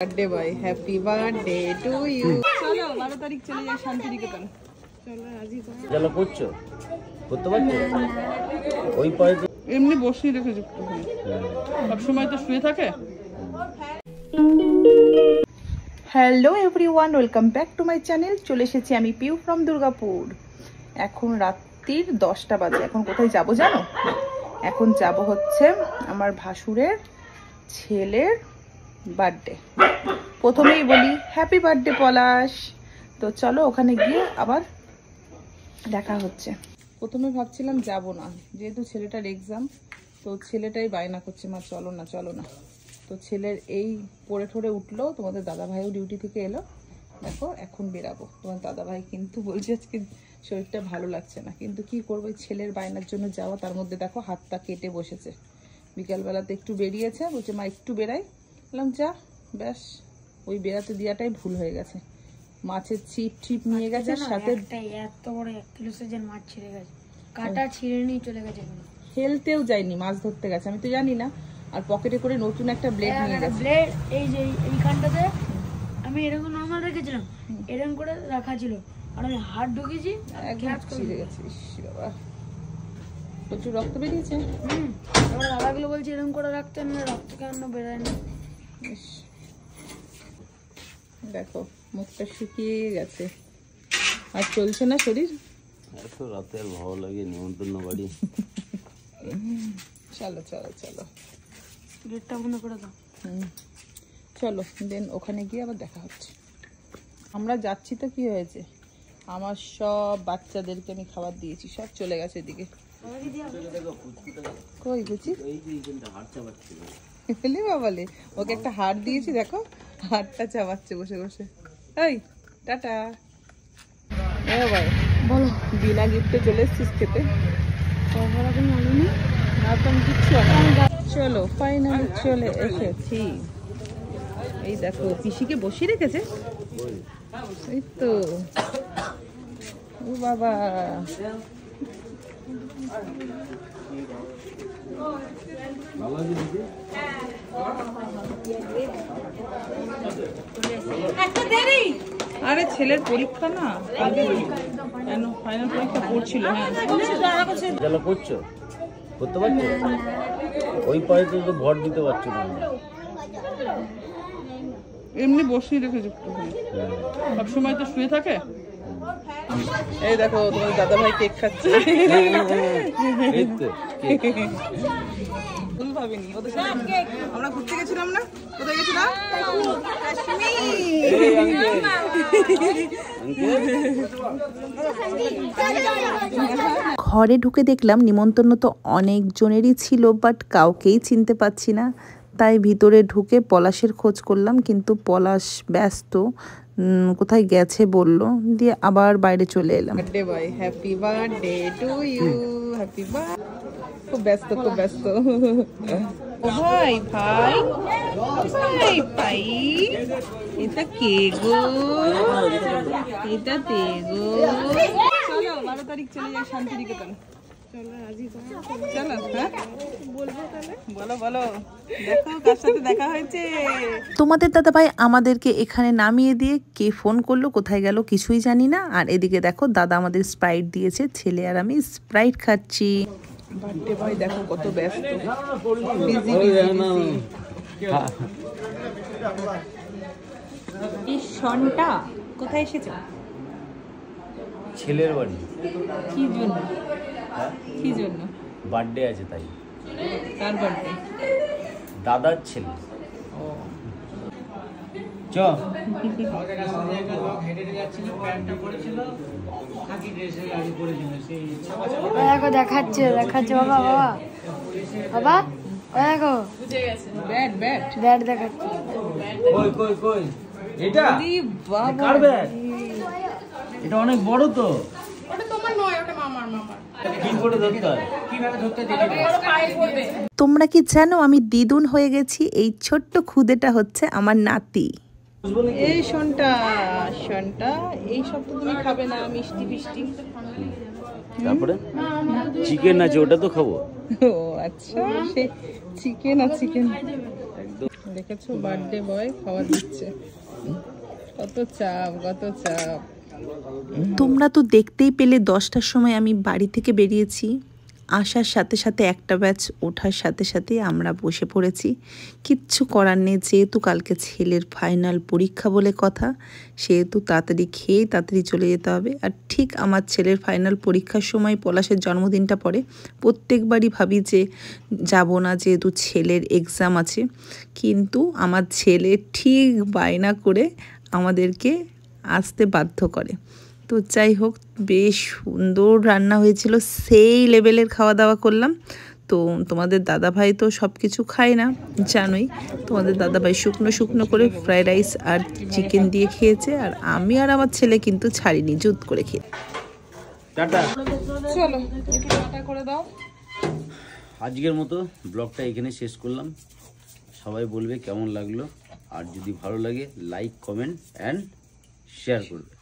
Birthday boy happy birthday to you. চলো 12 তারিখ চলে যাই শান্তিনিকেতন। চলো রাজি করো। চলো করছো করতে পারছো ওই পায়ে এমনি বসিয়ে রেখেছো সব সময় তো শুয়ে থাকে। Hello everyone, welcome back to my channel. চলে এসেছি আমি পিউ ফ্রম দুর্গাপুর। এখন রাত্রির 10টা বাজে। এখন কোথায় যাব জানো? এখন যাব হচ্ছে আমার ভাসুরের ছেলের বার্থডে। প্রথমেই বলি হ্যাপি বার্থডে পলাশ। তো চলো ওখানে গিয়ে আবার দেখা হচ্ছে। প্রথমে ভাবছিলাম যাব না, যেহেতু ছেলেটার এক্সাম, তো ছেলেটাই বায়না করছে মা চলো না চলো না। তো ছেলের এই পড়ে ঠরে উঠলো, তোমাদের দাদাভাইও ডিউটি থেকে এলো। দেখো এখন বেরাবো। তোমার দাদাভাই কিন্তু বলছে আজকে শরীরটা ভালো লাগছে না, কিন্তু কি করবো, ছেলের বায়নার জন্য যাওয়া। তার মধ্যে দেখো হাতটা কেটে বসেছে। বিকালবেলাতে একটু বেরিয়েছে, বলছে মা একটু বেরাই। বললাম যা, ব্যাস ওই বেড়াতে দেওয়াটাই ভুল হয়ে গেছে। মাছের ছিপ ছিপ নিয়ে গেছে সাথে, এত বড় 1 কিলো সাইজের মাছ ছিঁড়ে গেছে, কাটা ছিঁড়ে নিয়ে চলে গেছে। ফেলতেও যায়নি, মাছ ধরতে গেছে, আমি তো জানি না। আর পকেটে করে নতুন একটা ব্লেড নিয়ে গেছে। ব্লেড এই যে এইখানটাতে আমি এরকম নরমাল রেখেছিলাম, এরকম করে রাখা ছিল, আর আমি হাত ঢুকিয়েছি একদম ছিঁড়ে গেছে। বাবা প্রচুর রক্ত বেরিয়েছে। এবার দাদাগুলো বলছে এরকম করে রাখতে, না রক্ত কেন বেরোয় না। দেখো মুখটা শুকিয়ে গেছে, আর চলছে না শরীর। এত রাতে আর ভালো লাগে নিমন্ত্রণ বাড়ি। চলো চলো চলো, গেটটা বন্ধ করে দাও। চলো দেন ওখানে গিয়ে আবার দেখা হচ্ছে। আমরা যাচ্ছি তো কি হয়েছে, আমার সব বাচ্চাদেরকে আমি খাবার দিয়েছি, সব চলে গেছে এদিকে। কই গুচি এলি বাবালে, ওকে একটা হাড় দিয়েছি, দেখো হাড়টা চাবাচ্ছে বসে বসে। এই টাটা। ভাই বলো, বিনা গিফটে চলে এসছিস খেতে? না তো আমি কিচ্ছু চলো ফাইনালি চলে এসেছি। এই দেখো পিসিকে বসিয়ে রেখেছে, এই তো। ও বাবা আরে ছেলের পরীক্ষা না, আগে ফাইনাল পরীক্ষা পড়ছিল। চলো করছো করতে পারছো ওই পায়ে তো ভর দিতে পারছো না, এমনি বসিয়ে রেখেছে সব সময় তো শুয়ে থাকে। এই দেখো তোমার দাদা ভাই কেক খাচ্ছে। ভুল ভাবিনি, ওদের সাথে আমরা ঘুরতে গেছিলাম না, কোথায় গেছিলাম? ঘরে ঢুকে দেখলাম নিমন্ত্রণ তো অনেক জনেরই ছিল, বাট কাউকেই চিনতে পাচ্ছি না। তাই ভিতরে ঢুকে পলাশের খোঁজ করলাম, কিন্তু পলাশ ব্যস্ত, কোথায় গেছে বলল, দিয়ে আবার বাইরে চলে এলাম। Birthday boy happy birthday to you, happy birthday. খুব ব্যস্ত খুব ব্যস্ত। ও ভাই ভাই ভাই ভাই, এটা কে গো, এটা তে গো। চলো 12 তারিখ চলে যাই শান্তিনিকেতন। চলো রাজি করো। চলো হ্যাঁ বলবো তাহলে, বলো বলো। দেখো কার সাথে দেখা হয়েছে। তোমাদের দাদাভাই আমাদেরকে এখানে নামিয়ে দিয়ে কে ফোন করলো, কোথায় গেল কিছুই জানি না। আর এদিকে দেখো দাদা আমাদের স্প্রাইট দিয়েছে, ছেলে আর আমি স্প্রাইট খাচ্ছি। বার্থডে বয় দেখো কত ব্যস্ত, বিজি এই শনটা কোথায় এসেছো? ছেলের বাড়ি। কি জন্য? কি জন্য? বার্থডে আছে তাই। কার বার্থডে? দাদার ছেলে। চ দেখো দেখাচ্ছে দেখাচ্ছে বাবা বাবা বাবা, ও দেখো ব্যাট ব্যাট ব্যাট দেখাচ্ছে। কই কই কই এটা? আরে বাবা কার ব্যাট? এটা অনেক বড় তো। ওটা তোমার নয়, ওটা মামার। কি করে ধরতে হয়? কিভাবে ধরতে হয়? তোমরা কি জানো আমি দ্বিগুণ হয়ে গেছি? এই ছোট্ট খুদেটা হচ্ছে আমার নাতি। এই শনটা শনটা এই সব তো তুমি খাবে না, মিষ্টি ফিষ্টি। তারপরে চিকেন আছে, ওটা তো খাবো। ও আচ্ছা, সে চিকেন আর চিকেন। দেখেছো বার্থডে বয় খাবার দিচ্ছে, কত চাপ কত চাপ। তোমরা তো দেখতেই পেলে 10টার সময় আমি বাড়ি থেকে বেরিয়েছি, আসার সাথে সাথে একটা ব্যাচ ওঠার সাথে সাথে আমরা বসে পড়েছি। কিচ্ছু করার নেই, যেহেতু কালকে ছেলের ফাইনাল পরীক্ষা বলে কথা, সেহেতু তাড়াতাড়ি খেয়ে তাড়াতাড়ি চলে যেতে হবে। আর ঠিক আমার ছেলের ফাইনাল পরীক্ষার সময় পলাশের জন্মদিনটা পড়ে। প্রত্যেকবারই ভাবি যে যাব না, যেহেতু ছেলের এক্সাম আছে, কিন্তু আমার ছেলে ঠিক বায়না করে আমাদেরকে আসতে বাধ্য করে। তো যাই হোক, বেশ সুন্দর রান্না হয়েছিল, সেই লেভেলের খাওয়া দাওয়া করলাম। তো তোমাদের দাদাভাই তো সব কিছু খায় না জানোই, তোমাদের দাদাভাই শুকনো শুকনো করে ফ্রাইড রাইস আর চিকেন দিয়ে খেয়েছে, আর আমি আর আমার ছেলে কিন্তু ছাড়িনি, জুত করে খেয়ে। টাটা। চলো একটু টাটা করে দাও। আজকের মতো ব্লগটা এখানে শেষ করলাম। সবাই বলবে কেমন লাগলো, আর যদি ভালো লাগে লাইক কমেন্ট অ্যান্ড শেয়ার করবে।